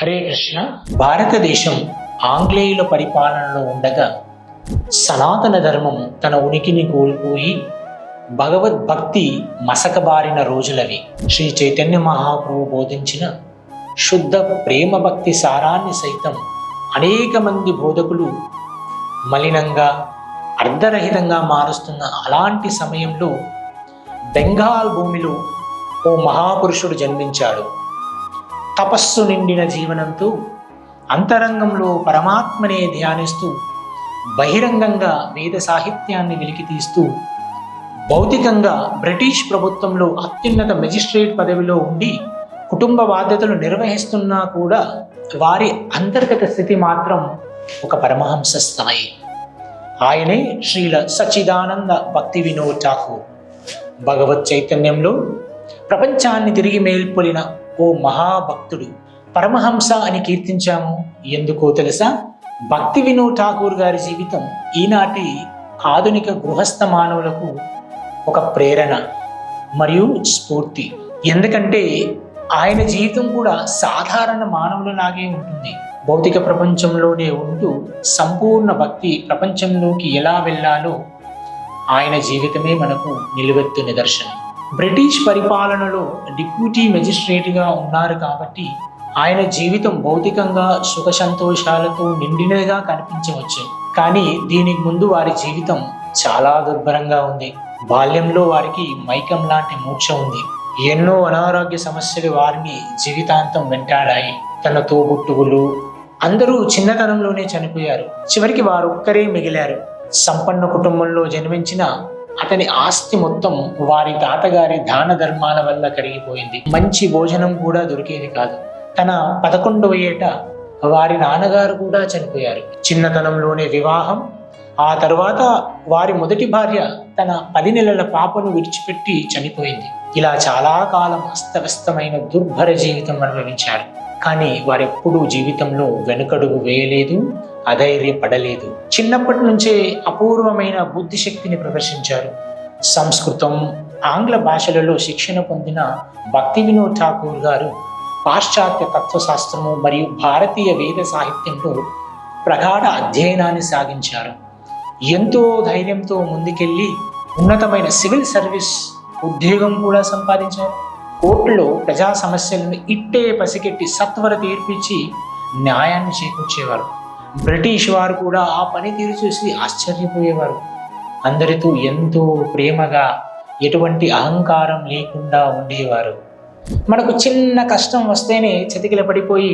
హరే కృష్ణ. భారతదేశం ఆంగ్లేయుల పరిపాలనలో ఉండగా సనాతన ధర్మం తన ఉనికిని కోల్పోయి భగవద్భక్తి మసకబారిన రోజులవి. శ్రీ చైతన్య మహాప్రభు బోధించిన శుద్ధ ప్రేమ భక్తి సారాన్ని సైతం అనేక మంది బోధకులు మలినంగా అర్ధరహితంగా మారుస్తున్న అలాంటి సమయంలో బెంగాల్ భూమిలో ఓ మహాపురుషుడు జన్మించాడు. తపస్సు నిండిన జీవనంతో అంతరంగంలో పరమాత్మనే ధ్యానిస్తూ బహిరంగంగా వేద సాహిత్యాన్ని వెలికితీస్తూ భౌతికంగా బ్రిటిష్ ప్రభుత్వంలో అత్యున్నత మెజిస్ట్రేట్ పదవిలో ఉండి కుటుంబ బాధ్యతలు నిర్వహిస్తున్నా కూడా వారి అంతర్గత స్థితి మాత్రం ఒక పరమహంస స్థాయి. ఆయనే శ్రీల సచ్చిదానంద భక్తి వినోద్ ఠాకూర్. భగవత్ చైతన్యంలో ప్రపంచాన్ని తిరిగి మేల్కొలిన ఓ మహాభక్తుడు. పరమహంస అని కీర్తించాము ఎందుకో తెలుసా? భక్తి వినోద్ ఠాకూర్ గారి జీవితం ఈనాటి ఆధునిక గృహస్థ మానవులకు ఒక ప్రేరణ మరియు స్ఫూర్తి. ఎందుకంటే ఆయన జీవితం కూడా సాధారణ మానవులలాగే ఉంటుంది. భౌతిక ప్రపంచంలోనే ఉంటూ సంపూర్ణ భక్తి ప్రపంచంలోకి ఎలా వెళ్ళాలో ఆయన జీవితమే మనకు నిలువెత్తు నిదర్శనం. బ్రిటిష్ పరిపాలనలో డిప్యూటీ మెజిస్ట్రేట్గా ఉన్నారు కాబట్టి ఆయన జీవితం భౌతికంగా సుఖ సంతోషాలతో నిండినదిగా కనిపించవచ్చు. కానీ దీనికి ముందు వారి జీవితం చాలా దుర్భరంగా ఉంది. బాల్యంలో వారికి మైకం లాంటి మూర్ఛ ఉంది. ఎన్నో అనారోగ్య సమస్యలు వారిని జీవితాంతం వెంటాడాయి. తన తోబుట్టువులు అందరూ చిన్నతనంలోనే చనిపోయారు. చివరికి వారొక్కరే మిగిలారు. సంపన్న కుటుంబంలో జన్మించిన అతని ఆస్తి మొత్తం వారి తాతగారి దాన ధర్మాల వల్ల కరిగిపోయింది. మంచి భోజనం కూడా దొరికేది కాదు. తన 11వ ఏట వారి నాన్నగారు కూడా చనిపోయారు. చిన్నతనంలోనే వివాహం, ఆ తర్వాత వారి మొదటి భార్య తన 10 నెలల పాపను విడిచిపెట్టి చనిపోయింది. ఇలా చాలా కాలం అస్తవ్యస్తమైన దుర్భర జీవితం అనుభవించారు. కానీ వారెప్పుడూ జీవితంలో వెనుకడుగు వేయలేదు, అధైర్యపడలేదు. చిన్నప్పటి నుంచే అపూర్వమైన బుద్ధిశక్తిని ప్రదర్శించారు. సంస్కృతం, ఆంగ్ల భాషలలో శిక్షణ పొందిన భక్తి వినోద్ ఠాకూర్ గారు పాశ్చాత్య తత్వశాస్త్రము మరియు భారతీయ వేద సాహిత్యంలో ప్రగాఢ అధ్యయనాన్ని సాగించారు. ఎంతో ధైర్యంతో ముందుకెళ్ళి ఉన్నతమైన సివిల్ సర్వీస్ ఉద్యోగం కూడా సంపాదించారు. కోర్టులో ప్రజా సమస్యలను ఇట్టే పసిగట్టి సత్వర తీర్పిచ్చి న్యాయాన్ని చేకూర్చేవారు. బ్రిటిష్ వారు కూడా ఆ పనితీరు చూసి ఆశ్చర్యపోయేవారు. అందరితో ఎంతో ప్రేమగా, ఎటువంటి అహంకారం లేకుండా ఉండేవారు. మనకు చిన్న కష్టం వస్తేనే చతికిల పడిపోయి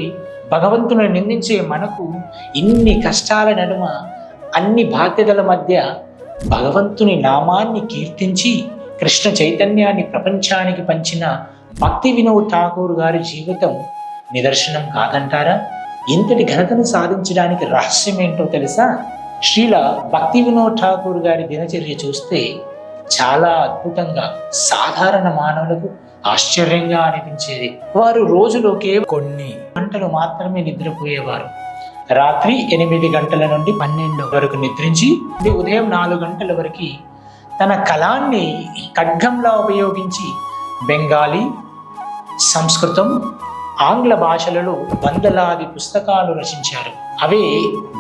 భగవంతుని నిందించే మనకు ఇన్ని కష్టాల నడుమ అన్ని బాధ్యతల మధ్య భగవంతుని నామాన్ని కీర్తించి కృష్ణ చైతన్యాన్ని ప్రపంచానికి పంచిన భక్తి వినోద్ ఠాకూర్ గారి జీవితం నిదర్శనం కాదంటారా? ఇంతటి ఘనతను సాధించడానికి రహస్యం ఏంటో తెలుసా? శ్రీల భక్తి వినోద్ ఠాకూర్ గారి దినచర్య చూస్తే చాలా అద్భుతంగా, సాధారణ మానవులకు ఆశ్చర్యంగా అనిపించేది. వారు రోజులో కేవలం కొన్ని గంటలు మాత్రమే నిద్రపోయేవారు. రాత్రి 8 గంటల నుండి 12 వరకు నిద్రించి ఉదయం 4 గంటల వరకు తన కళాన్ని ఖడ్గంలా ఉపయోగించి బెంగాలీ, సంస్కృతం, ఆంగ్ల భాషలలో వందలాది పుస్తకాలు రచించారు. అవే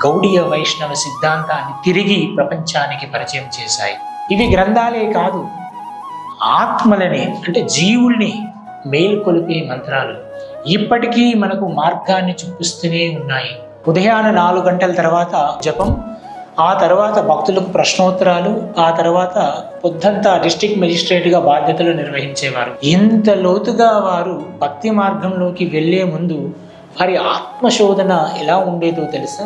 గౌడీయ వైష్ణవ సిద్ధాంతాన్ని తిరిగి ప్రపంచానికి పరిచయం చేశాయి. ఇవి గ్రంథాలే కాదు, ఆత్మలని అంటే జీవుల్ని మేల్కొలిపే మంత్రాలు ఇప్పటికీ మనకు మార్గాన్ని చూపిస్తూనే ఉన్నాయి. ఉదయాన 4 గంటల తర్వాత జపం, ఆ తర్వాత భక్తులకు ప్రశ్నోత్తరాలు, ఆ తర్వాత పొద్దంతా డిస్ట్రిక్ట్ మెజిస్ట్రేట్గా బాధ్యతలు నిర్వహించేవారు. ఇంత లోతుగా వారు భక్తి మార్గంలోకి వెళ్ళే ముందు వారి ఆత్మశోధన ఎలా ఉండేదో తెలుసా?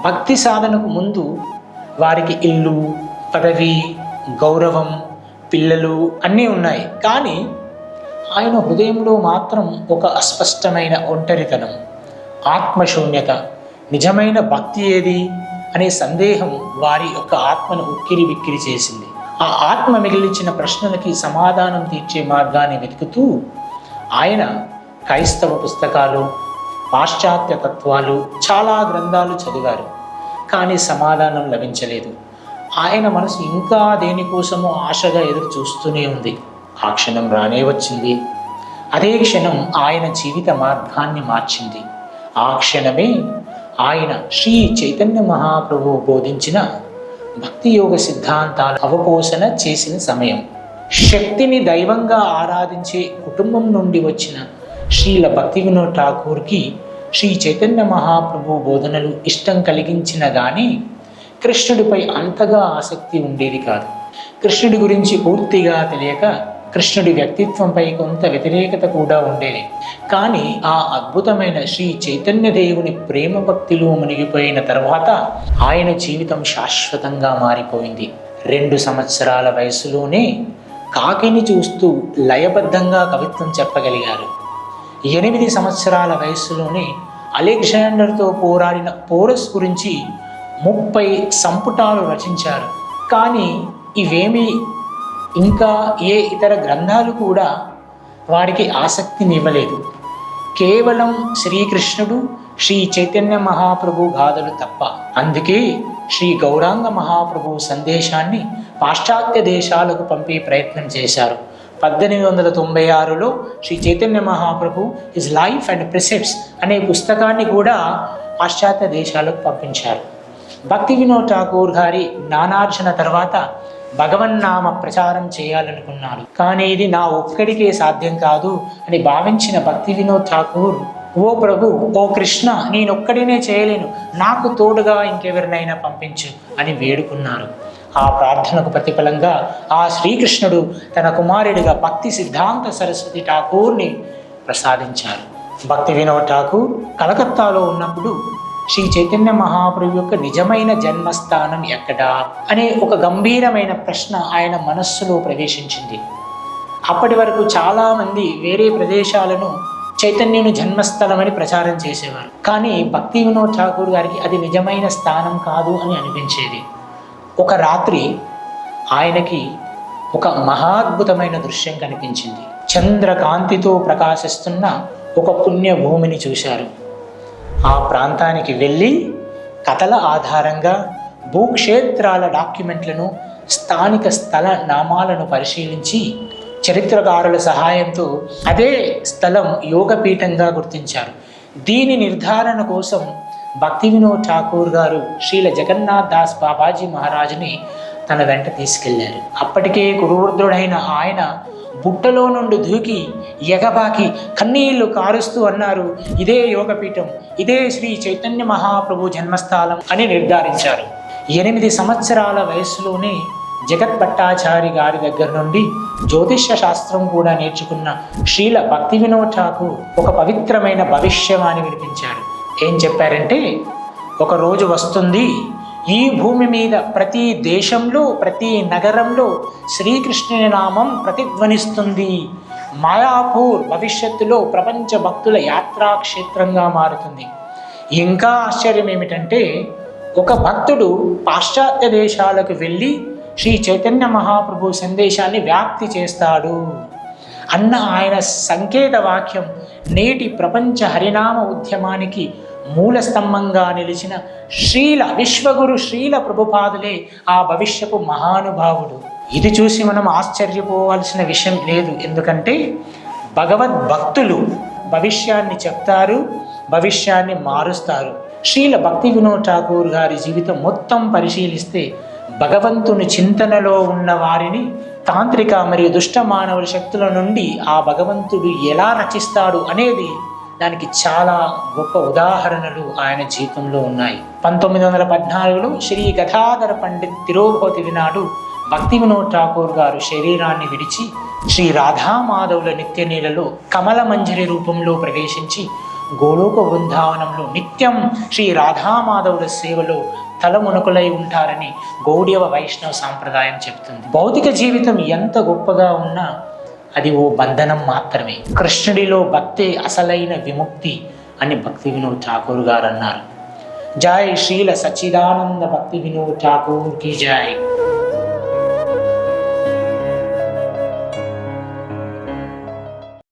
భక్తి సాధనకు ముందు వారికి ఇల్లు, పదవి, గౌరవం, పిల్లలు అన్నీ ఉన్నాయి. కానీ ఆయన హృదయంలో మాత్రం ఒక అస్పష్టమైన ఒంటరితనం, ఆత్మశూన్యత. నిజమైన భక్తి ఏది అనే సందేహం వారి యొక్క ఆత్మను ఉక్కిరి బిక్కిరి చేసింది. ఆ ఆత్మ మిగిలించిన ప్రశ్నలకి సమాధానం తీర్చే మార్గాన్ని వెతుకుతూ ఆయన క్రైస్తవ పుస్తకాలు, పాశ్చాత్య తత్వాలు, చాలా గ్రంథాలు చదివారు. కానీ సమాధానం లభించలేదు. ఆయన మనసు ఇంకా దేనికోసమో ఆశగా ఎదురు చూస్తూనే ఉంది. ఆ క్షణం రానే వచ్చింది. అదే క్షణం ఆయన జీవిత మార్గాన్ని మార్చింది. ఆ క్షణమే ఆయన శ్రీ చైతన్య మహాప్రభువు బోధించిన భక్తి యోగ సిద్ధాంతాల అవపోసన చేసిన సమయం. శక్తిని దైవంగా ఆరాధించే కుటుంబం నుండి వచ్చిన శ్రీల భక్తి వినోద్ ఠాకూర్కి శ్రీ చైతన్య మహాప్రభు బోధనలు ఇష్టం కలిగించిన కానీ కృష్ణుడిపై అంతగా ఆసక్తి ఉండేది కాదు. కృష్ణుడి గురించి పూర్తిగా తెలియక కృష్ణుడి వ్యక్తిత్వంపై కొంత వ్యతిరేకత కూడా ఉండేది. కానీ ఆ అద్భుతమైన శ్రీ చైతన్య దేవుని ప్రేమ భక్తిలో మునిగిపోయిన తర్వాత ఆయన జీవితం శాశ్వతంగా మారిపోయింది. 2 సంవత్సరాల వయసులోనే కాకిని చూస్తూ లయబద్ధంగా కవిత్వం చెప్పగలిగారు. 8 సంవత్సరాల వయసులోనే అలెగ్జాండర్తో పోరాడిన పోరస్ గురించి 30 సంపుటాలు రచించారు. కానీ ఇవేమీ ఇంకా ఏ ఇతర గ్రంథాలు కూడా వారికి ఆసక్తినివ్వలేదు. కేవలం శ్రీకృష్ణుడు, శ్రీ చైతన్య మహాప్రభు గాథలు తప్ప. అందుకే శ్రీ గౌరాంగ మహాప్రభు సందేశాన్ని పాశ్చాత్య దేశాలకు పంపే ప్రయత్నం చేశారు. 1896లో Shri Chaitanya Mahaprabhu his life and precepts అనే పుస్తకాన్ని కూడా పాశ్చాత్య దేశాలకు పంపించారు. భక్తి వినోద్ ఠాకూర్ గారి జ్ఞానార్జన తర్వాత భగవన్నామ ప్రచారం చేయాలనుకున్నారు. కానీ ఇది నా ఒక్కడికే సాధ్యం కాదు అని భావించిన భక్తి వినోద్ ఠాకూర్, ఓ ప్రభు, ఓ కృష్ణ, నేనొక్కడినే చేయలేను, నాకు తోడుగా ఇంకెవరినైనా పంపించు అని వేడుకున్నారు. ఆ ప్రార్థనకు ప్రతిఫలంగా ఆ శ్రీకృష్ణుడు తన కుమారుడిగా భక్తి సిద్ధాంత సరస్వతి ఠాకూర్ని ప్రసాదించారు. భక్తి వినోద్ ఠాకూర్ కలకత్తాలో ఉన్నప్పుడు శ్రీ చైతన్య మహాప్రభు యొక్క నిజమైన జన్మస్థానం ఎక్కడా అనే ఒక గంభీరమైన ప్రశ్న ఆయన మనస్సులో ప్రవేశించింది. అప్పటి వరకు చాలామంది వేరే ప్రదేశాలను చైతన్యుని జన్మస్థలమని ప్రచారం చేసేవారు. కానీ భక్తి వినోద్ ఠాకూర్ గారికి అది నిజమైన స్థానం కాదు అని అనిపించేది. ఒక రాత్రి ఆయనకి ఒక మహాద్భుతమైన దృశ్యం కనిపించింది. చంద్రకాంతితో ప్రకాశిస్తున్న ఒక పుణ్యభూమిని చూశారు. ఆ ప్రాంతానికి వెళ్ళి కథల ఆధారంగా భూక్షేత్రాల డాక్యుమెంట్లను, స్థానిక స్థల నామాలను పరిశీలించి చరిత్రకారుల సహాయంతో అదే స్థలం యోగపీఠంగా గుర్తించారు. దీని నిర్ధారణ కోసం భక్తి వినోద్ ఠాకూర్ గారు శ్రీల జగన్నాథ్ దాస్ బాబాజీ మహారాజుని తన వెంట తీసుకెళ్లారు. అప్పటికే కురువృద్ధుడైన ఆయన బుట్టలో నుండి దూకి ఎగబాకి కన్నీళ్లు కారుస్తూ అన్నారు, ఇదే యోగపీఠం, ఇదే శ్రీ చైతన్య మహాప్రభు జన్మస్థలం అని నిర్ధారించారు. 8 సంవత్సరాల వయసులోనే జగత్ భట్టాచారి గారి దగ్గర నుండి జ్యోతిష్య శాస్త్రం కూడా నేర్చుకున్న శ్రీల భక్తి వినోద్ ఠాకూర్ ఒక పవిత్రమైన భవిష్యవాణి వినిపించారు. ఏం చెప్పారంటే, ఒక రోజు వస్తుంది, ఈ భూమి మీద ప్రతి దేశంలో, ప్రతి నగరంలో శ్రీకృష్ణుని నామం ప్రతిధ్వనిస్తుంది. మాయాపూర్ భవిష్యత్తులో ప్రపంచ భక్తుల యాత్రాక్షేత్రంగా మారుతుంది. ఇంకా ఆశ్చర్యం ఏమిటంటే, ఒక భక్తుడు పాశ్చాత్య దేశాలకు వెళ్ళి శ్రీ చైతన్య మహాప్రభు సందేశాన్ని వ్యాప్తి చేస్తాడు అన్న ఆయన సంకేత వాక్యం నేటి ప్రపంచ హరినామ ఉద్యమానికి మూల స్తంభంగా నిలిచిన శ్రీల విశ్వగురు శ్రీల ప్రభుపాదులే ఆ భవిష్యపు మహానుభావుడు. ఇది చూసి మనం ఆశ్చర్యపోవాల్సిన విషయం లేదు. ఎందుకంటే భగవద్భక్తులు భవిష్యాన్ని చెప్తారు, భవిష్యాన్ని మారుస్తారు. శ్రీల భక్తి వినోద్ ఠాకూర్ గారి జీవితం మొత్తం పరిశీలిస్తే భగవంతుని చింతనలో ఉన్న వారిని తాంత్రిక మరియు దుష్ట మానవుల శక్తుల నుండి ఆ భగవంతుడు ఎలా రక్షిస్తాడు అనేది దానికి చాలా గొప్ప ఉదాహరణలు ఆయన జీవితంలో ఉన్నాయి. 1914లో శ్రీ గదాధర పండిత్ తిరోభవతి నాడు భక్తి వినోద్ ఠాకూర్ గారు శరీరాన్ని విడిచి శ్రీ రాధామాధవుల నిత్యలీలలో కమల మంజరి రూపంలో ప్రవేశించి గోలోక బృందావనంలో నిత్యం శ్రీ రాధామాధవుల సేవలో తలమునకులై ఉంటారని గౌడీయ వైష్ణవ సాంప్రదాయం చెబుతుంది. భౌతిక జీవితం ఎంత గొప్పగా ఉన్నా అది ఓ బంధనం మాత్రమే. కృష్ణుడిలో భక్తే అసలైన విముక్తి అని భక్తి వినోద్ ఠాకూర్ గారు అన్నారు. జై శ్రీల సచ్చిదానంద భక్తి వినోద్ ఠాకూర్ కి జై.